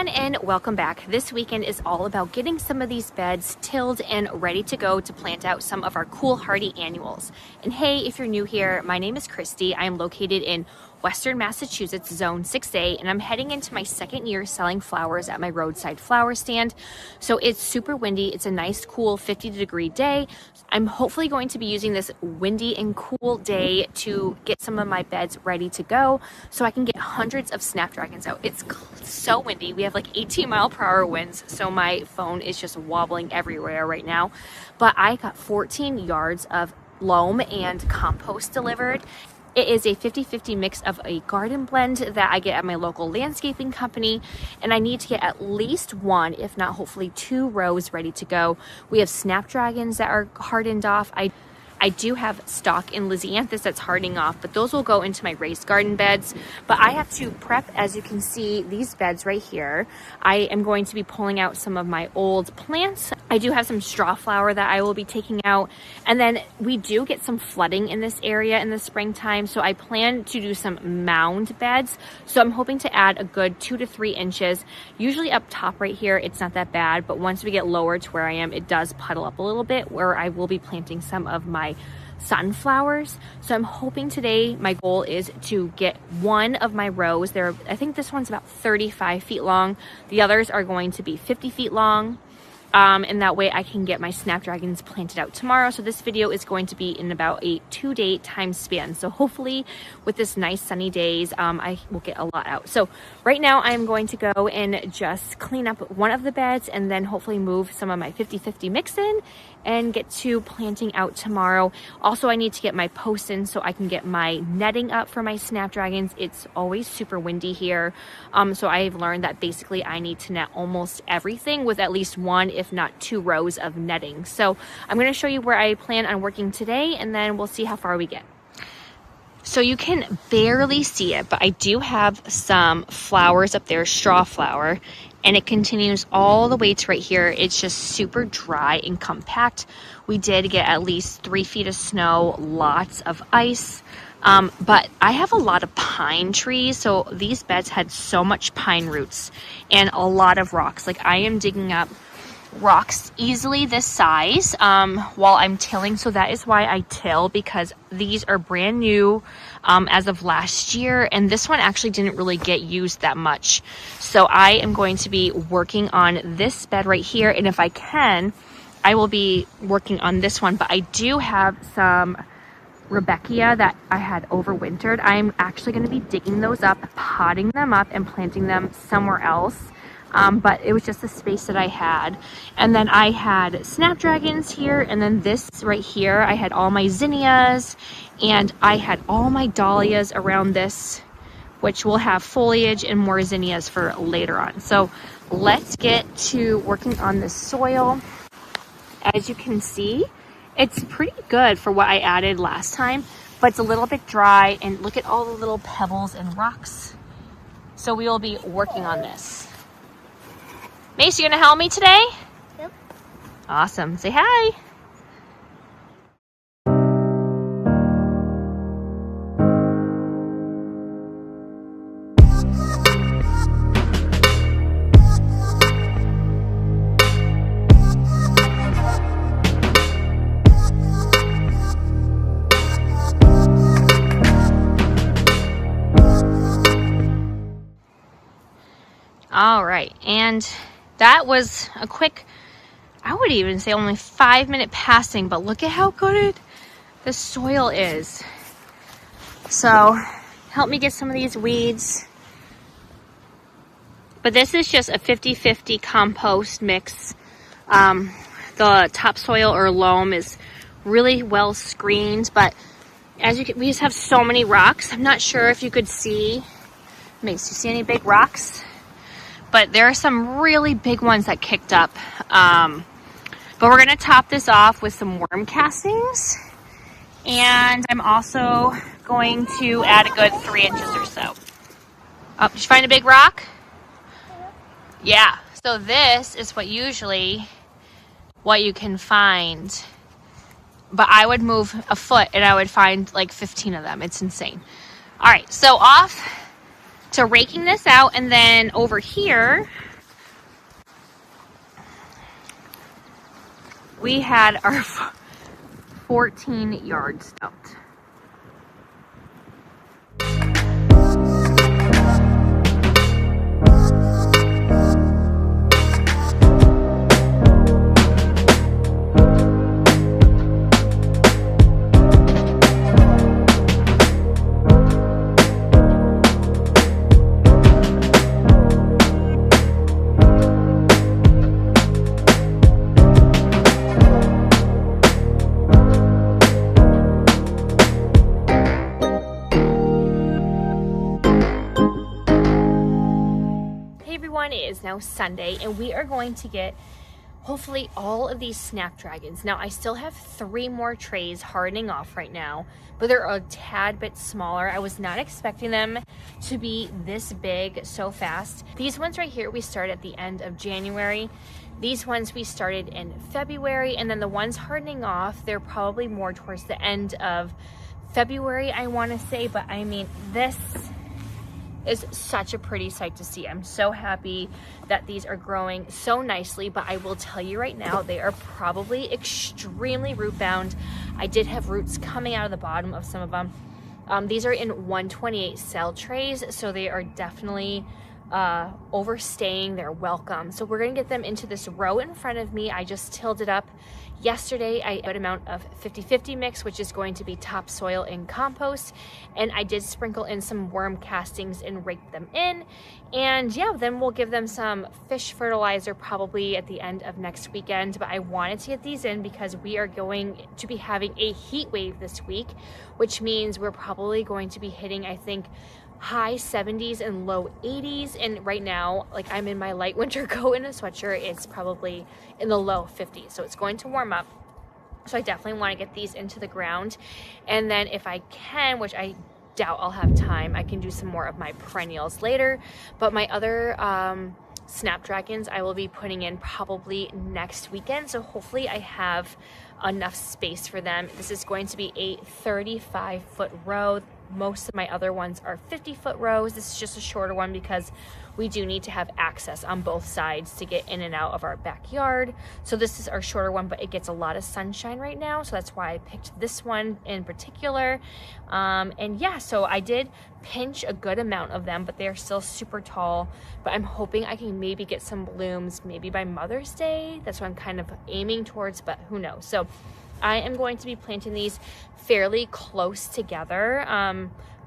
everyone, and welcome back. This weekend is all about getting some of these beds tilled and ready to go to plant out some of our cool hardy annuals. And hey, if you're new here, my name is Christy. I am located in Western Massachusetts, Zone 6A, and I'm heading into my second year selling flowers at my roadside flower stand. So it's super windy. It's a nice, cool 50-degree day. I'm hopefully going to be using this windy and cool day to get some of my beds ready to go so I can get hundreds of Snapdragons out. It's so windy. We have like 18-mile-per-hour winds, so my phone is just wobbling everywhere right now. But I got 14 yards of loam and compost delivered. It is a 50-50 mix of a garden blend that I get at my local landscaping company, and I need to get at least one, if not hopefully 2 rows ready to go. We have Snapdragons that are hardened off. I do have stock in Lysianthus that's hardening off, but those will go into my raised garden beds. But I have to prep, as you can see, these beds right here. I am going to be pulling out some of my old plants. I do have some straw flower that I will be taking out. And then we do get some flooding in this area in the springtime, so I plan to do some mound beds. So I'm hoping to add a good 2 to 3 inches. Usually up top right here, it's not that bad, but once we get lower to where I am, it does puddle up a little bit, where I will be planting some of my sunflowers. So I'm hoping today my goal is to get one of my rows there. I think this one's about 35 feet long. The others are going to be 50 feet long. And that way I can get my Snapdragons planted out tomorrow. So this video is going to be in about a 2-day time span. So hopefully with this nice sunny days, I will get a lot out. So right now I'm going to go and just clean up one of the beds and then hopefully move some of my 50-50 mix in and get to planting out tomorrow. Also, I need to get my posts in so I can get my netting up for my Snapdragons. It's always super windy here. So I've learned that basically I need to net almost everything with at least 1, if not 2 rows of netting. So I'm going to show you where I plan on working today, and then we'll see how far we get. So you can barely see it, but I do have some flowers up there, straw flower, and it continues all the way to right here. It's just super dry and compact. We did get at least 3 feet of snow, lots of ice, but I have a lot of pine trees, so these beds had so much pine roots and a lot of rocks. Like, I am digging up rocks easily this size while I'm tilling, so that is why I till, because these are brand new as of last year, and this one actually didn't really get used that much. So I am going to be working on this bed right here, and if I can, I will be working on this one. But I do have some Rebecca that I had overwintered. I'm actually going to be digging those up, potting them up, and planting them somewhere else. But it was just the space that I had. And then I had Snapdragons here, and then this right here, I had all my zinnias, and I had all my dahlias around this, which will have foliage and more zinnias for later on. So let's get to working on this soil. As you can see, it's pretty good for what I added last time, but it's a little bit dry, and look at all the little pebbles and rocks. So we will be working on this. Mace, you gonna help me today? Yep. Awesome. Say hi. All right, and that was a quick, I would even say only 5-minute passing, but look at how good the soil is. So help me get some of these weeds. But this is just a 50-50 compost mix. The topsoil or loam is really well screened, but as you can, we just have so many rocks. I'm not sure if you could see. Mace, you see any big rocks? But there are some really big ones that kicked up. But we're gonna top this off with some worm castings. And I'm also going to add a good 3 inches or so. Oh, did you find a big rock? Yeah, so this is what you can find. But I would move a foot and I would find like 15 of them. It's insane. All right, so off to raking this out, and then over here We had our 14 yards stumped. It is now Sunday and we are going to get hopefully all of these Snapdragons. Now I still have 3 more trays hardening off right now, but they're a tad bit smaller. I was not expecting them to be this big so fast. These ones right here we started at the end of January. These ones we started in February, and then the ones hardening off, they're probably more towards the end of February, I want to say. But I mean, this is such a pretty sight to see. I'm so happy that these are growing so nicely, but I will tell you right now, they are probably extremely root bound. I did have roots coming out of the bottom of some of them. These are in 128 cell trays, so they are definitely overstaying their welcome. So we're gonna get them into this row in front of me. I just tilled it up yesterday. I put an amount of 50-50 mix, which is going to be topsoil and compost, and I did sprinkle in some worm castings and rake them in. And yeah, then we'll give them some fish fertilizer probably at the end of next weekend. But I wanted to get these in because we are going to be having a heat wave this week, which means we're probably going to be hitting, I think, high 70s and low 80s. And right now, like, I'm in my light winter coat and a sweatshirt, it's probably in the low 50s, so it's going to warm up. So I definitely want to get these into the ground, and then if I can, which I doubt I'll have time, I can do some more of my perennials later. But my other Snapdragons I will be putting in probably next weekend, so hopefully I have enough space for them. This is going to be a 35-foot row. Most of my other ones are 50-foot rows. This is just a shorter one because we do need to have access on both sides to get in and out of our backyard. So this is our shorter one, but it gets a lot of sunshine right now, so that's why I picked this one in particular. And yeah, so I did pinch a good amount of them, but they're still super tall. But I'm hoping I can maybe get some blooms maybe by Mother's Day. That's what I'm kind of aiming towards, but who knows. So I am going to be planting these fairly close together,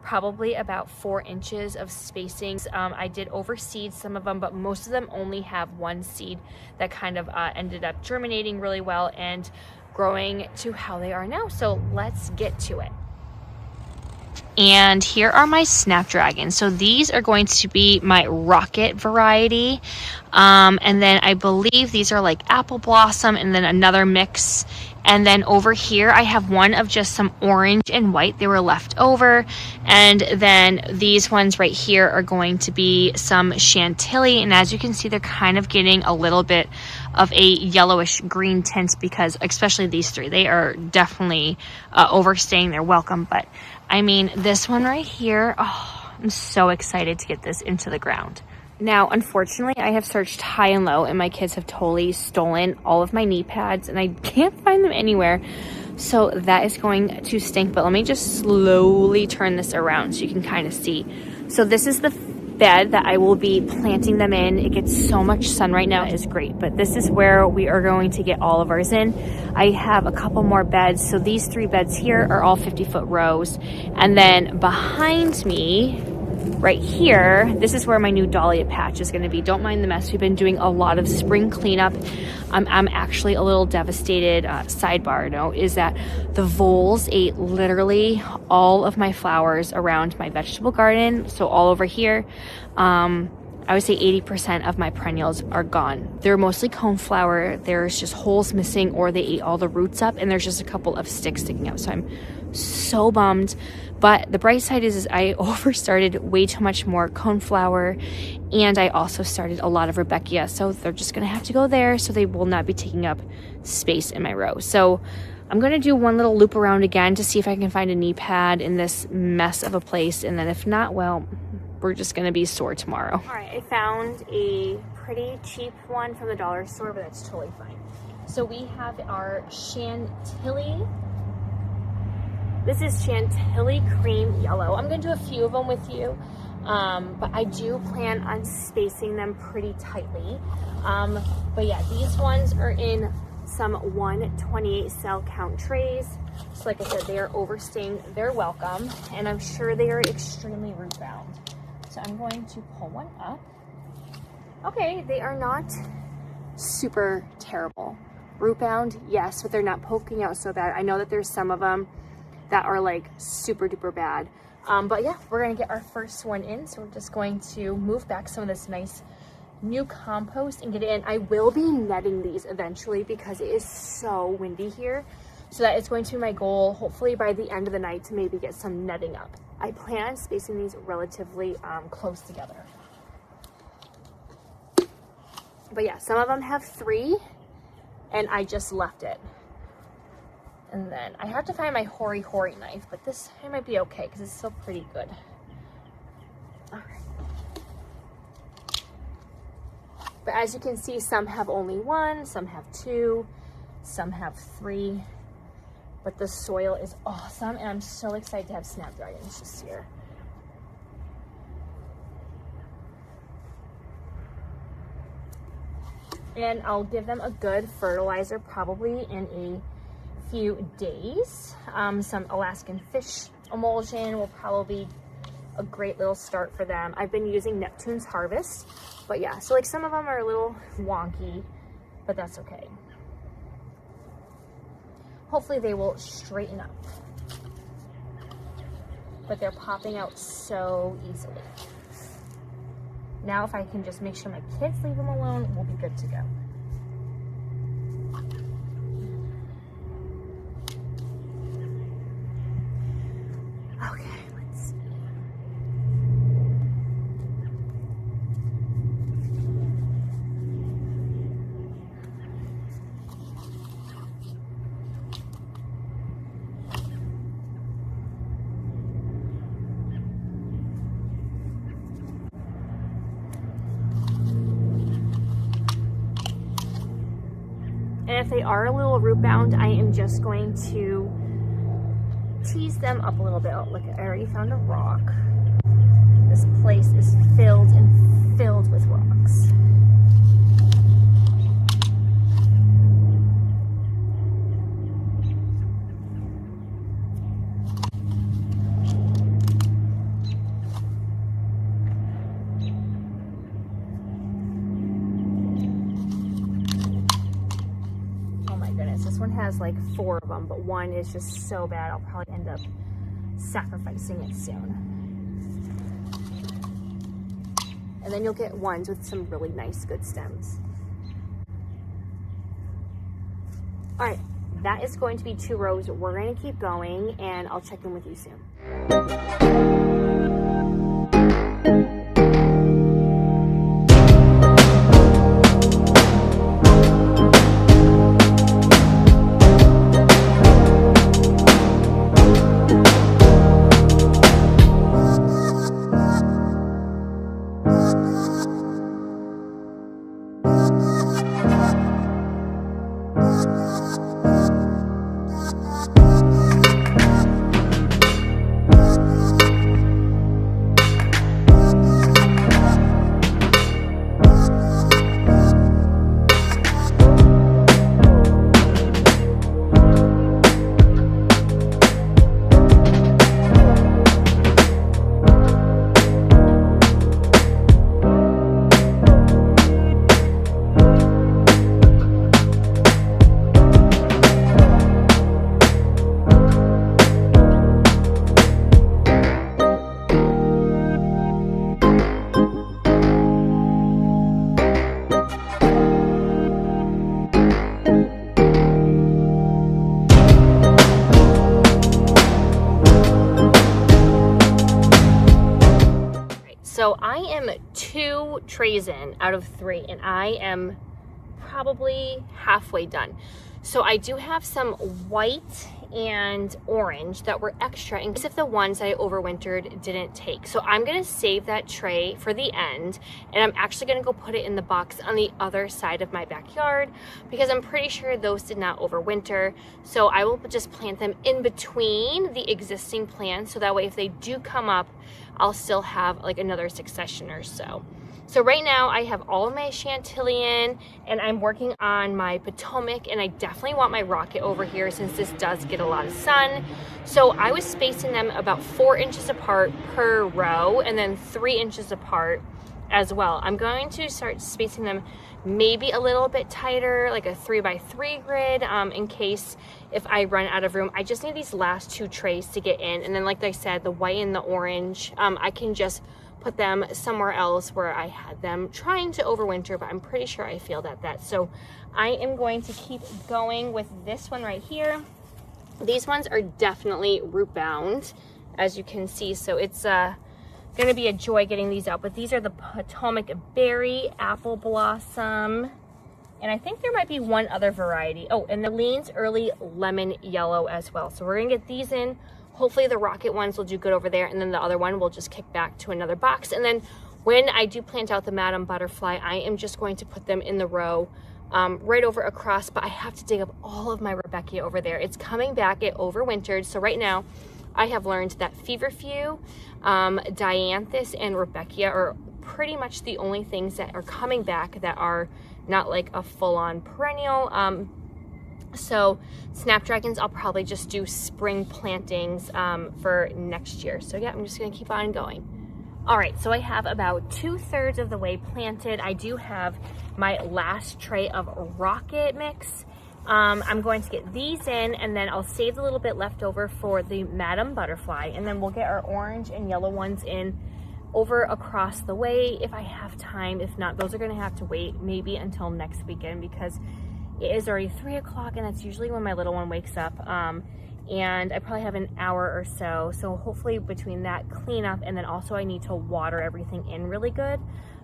probably about 4 inches of spacing. I did overseed some of them, but most of them only have one seed that kind of ended up germinating really well and growing to how they are now. So let's get to it. And here are my Snapdragons. So these are going to be my rocket variety. And then I believe these are like apple blossom and then another mix. And then over here, I have one of just some orange and white. They were left over. And then these ones right here are going to be some chantilly. And as you can see, they're kind of getting a little bit of a yellowish green tint because especially these 3, they are definitely overstaying their welcome. But I mean, this one right here, oh, I'm so excited to get this into the ground. Now, unfortunately, I have searched high and low, and my kids have totally stolen all of my knee pads, and I can't find them anywhere. So that is going to stink. But let me just slowly turn this around so you can kind of see. So this is the bed that I will be planting them in. It gets so much sun right now. It is great. But this is where we are going to get all of ours in. I have a couple more beds. So these 3 beds here are all 50-foot rows. And then behind me, right here, this is where my new dahlia patch is going to be. Don't mind the mess. We've been doing a lot of spring cleanup. I'm actually a little devastated. Sidebar, no, is that the voles ate literally all of my flowers around my vegetable garden. So all over here, I would say 80% of my perennials are gone. They're mostly coneflower. There's just holes missing, or they ate all the roots up, and there's just a couple of sticks sticking out. So I'm so bummed. But the bright side is I overstarted way too much more coneflower, and I also started a lot of Rebecca. So they're just gonna have to go there, so they will not be taking up space in my row. So I'm gonna do one little loop around again to see if I can find a knee pad in this mess of a place, and then if not, well, we're just gonna be sore tomorrow. All right, I found a pretty cheap one from the dollar store, but that's totally fine. So we have our Chantilly. This is Chantilly Cream Yellow. I'm gonna do a few of them with you, but I do plan on spacing them pretty tightly. But yeah, these ones are in some 128 cell count trays. So like I said, they are overstaying their welcome, and I'm sure they are extremely root bound. So I'm going to pull one up. Okay, they are not super terrible. Root bound, yes, but they're not poking out so bad. I know that there's some of them that are like super duper bad. But yeah, we're gonna get our first one in. So we're just going to move back some of this nice new compost and get it in. I will be netting these eventually because it is so windy here. So that is going to be my goal, hopefully by the end of the night, to maybe get some netting up. I plan on spacing these relatively close together. But yeah, some of them have 3 and I just left it. And then I have to find my Hori Hori knife, but this I might be okay because it's still pretty good. All right. But as you can see, some have only 1, some have 2, some have 3. But the soil is awesome, and I'm so excited to have Snapdragons this year. And I'll give them a good fertilizer probably in a few days. Some Alaskan fish emulsion will probably be a great little start for them. I've been using Neptune's Harvest, but yeah, so like some of them are a little wonky, but that's okay. Hopefully they will straighten up. But they're popping out so easily. Now if I can just make sure my kids leave them alone, we'll be good to go. Okay, let's see. And if they are a little root bound, I am just going to tease them up a little bit. Oh, look, I already found a rock. This place is filled and filled with rocks. This one has like 4 of them, but one is just so bad I'll probably end up sacrificing it soon. And then you'll get ones with some really nice good stems. All right, that is going to be 2 rows. We're going to keep going and I'll check in with you soon. So I am 2 trays in out of 3, and I am probably halfway done. So I do have some white and orange that were extra in case if the ones that I overwintered didn't take. So I'm gonna save that tray for the end, and I'm actually gonna go put it in the box on the other side of my backyard because I'm pretty sure those did not overwinter. So I will just plant them in between the existing plants, so that way if they do come up, I'll still have like another succession or so. So right now I have all of my Chantilly and I'm working on my Potomac, and I definitely want my rocket over here since this does get a lot of sun. So I was spacing them about 4 inches apart per row and then 3 inches apart as well. I'm going to start spacing them maybe a little bit tighter, like a 3x3 grid, in case if I run out of room. I just need these last 2 trays to get in, and then like I said, the white and the orange, I can just put them somewhere else where I had them trying to overwinter, but I'm pretty sure I failed at that. So I am going to keep going with this one right here. These ones are definitely root bound, as you can see. So it's gonna be a joy getting these out, but these are the Potomac Berry, Apple Blossom, and I think there might be one other variety. Oh, and the Lean's Early Lemon Yellow as well. So we're gonna get these in. Hopefully the rocket ones will do good over there, and then the other one will just kick back to another box. And then when I do plant out the Madam Butterfly, I am just going to put them in the row right over across, but I have to dig up all of my Rebecca over there. It's coming back, it overwintered. So right now I have learned that Feverfew, Dianthus, and Rebecca are pretty much the only things that are coming back that are not like a full-on perennial. So Snapdragons, I'll probably just do spring plantings for next year. So yeah, I'm just gonna keep on going. All right, so I have about 2/3 of the way planted. I do have my last tray of rocket mix. I'm going to get these in, and then I'll save the little bit left over for the Madam Butterfly, and then we'll get our orange and yellow ones in over across the way if I have time. If not, those are gonna have to wait maybe until next weekend because it is already 3 o'clock, and that's usually when my little one wakes up. And I probably have an hour or so. So hopefully between that cleanup, and then also I need to water everything in really good.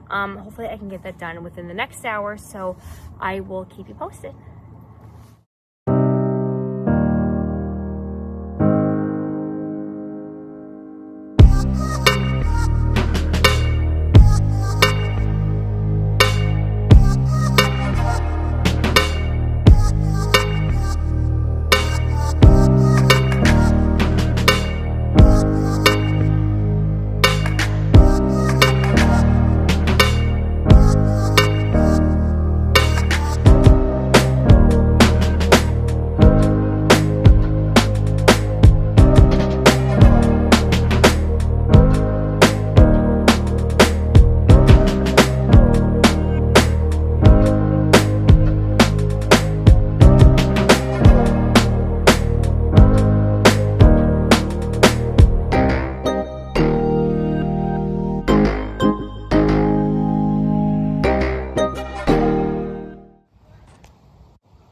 Hopefully I can get that done within the next hour. So I will keep you posted.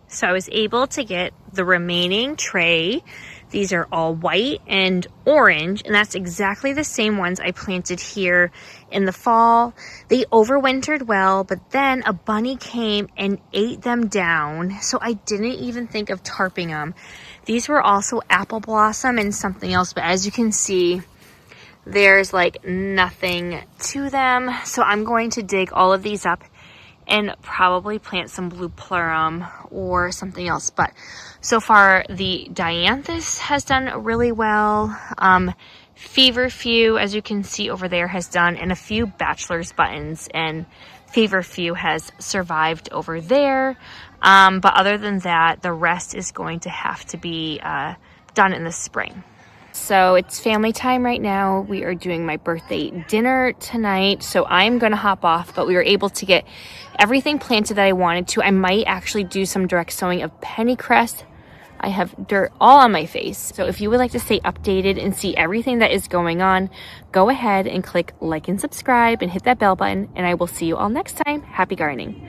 So I was able to get the remaining tray. These are all white and orange, and that's exactly the same ones I planted here in the fall. They overwintered well, but then a bunny came and ate them down, so I didn't even think of tarping them. These were also Apple Blossom and something else, but as you can see, there's like nothing to them. So I'm going to dig all of these up and probably plant some blue plurum or something else. But so far the Dianthus has done really well. Feverfew, as you can see over there, has done, and a few bachelor's buttons, and Feverfew has survived over there. But other than that, the rest is going to have to be done in the spring. So it's family time right now. We are doing my birthday dinner tonight, so I'm gonna hop off, but we were able to get everything planted that I wanted to. I might actually do some direct sowing of pennycress. I have dirt all on my face. So if you would like to stay updated and see everything that is going on, go ahead and click like and subscribe and hit that bell button, and I will see you all next time. Happy gardening.